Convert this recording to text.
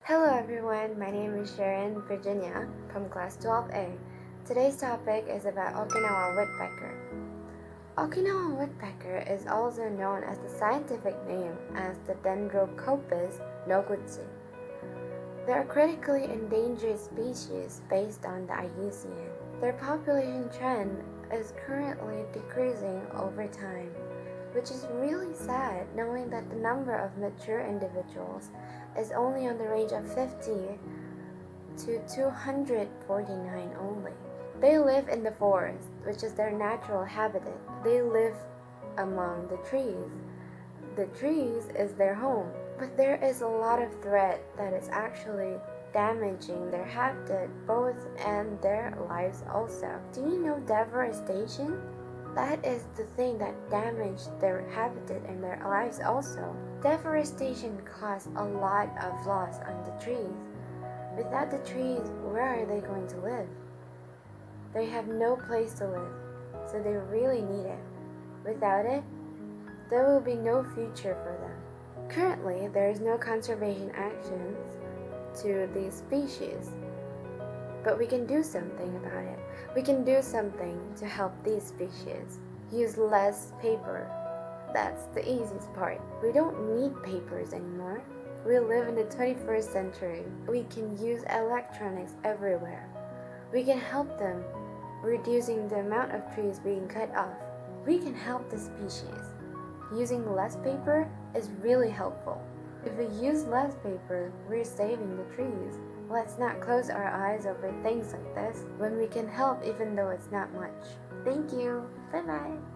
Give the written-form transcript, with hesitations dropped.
Hello everyone, my name is Sharon, Virginia, from class 12A. Today's topic is about Okinawa woodpecker. Okinawa woodpecker is also known as the scientific name as the Dendrocopus noguchi. They're a critically endangered species based on the IUCN. Their population trend is currently decreasing over time, which is really sad knowing that the number of mature individuals is only on the range of 50 to 249 only. They live in the forest, which is their natural habitat. They live among the trees. The trees is their home, but there is a lot of threat that is actually damaging their habitat both and their lives also. Do you know deforestation? That is the thing that damaged their habitat and their lives also. Deforestation caused a lot of loss on the trees. Without the trees, where are they going to live? They have no place to live, so they really need it. Without it, there will be no future for them. Currently, there is no conservation actions to these species. But we can do something about it. We can do something to help these species. Use less paper. That's the easiest part. We don't need papers anymore. We live in the 21st century. We can use electronics everywhere. We can help them reducing the amount of trees being cut off. We can help the species. Using less paper is really helpful. If we use less paper, we're saving the trees. Let's not close our eyes over things like this when we can help even though it's not much. Thank you. Bye-bye.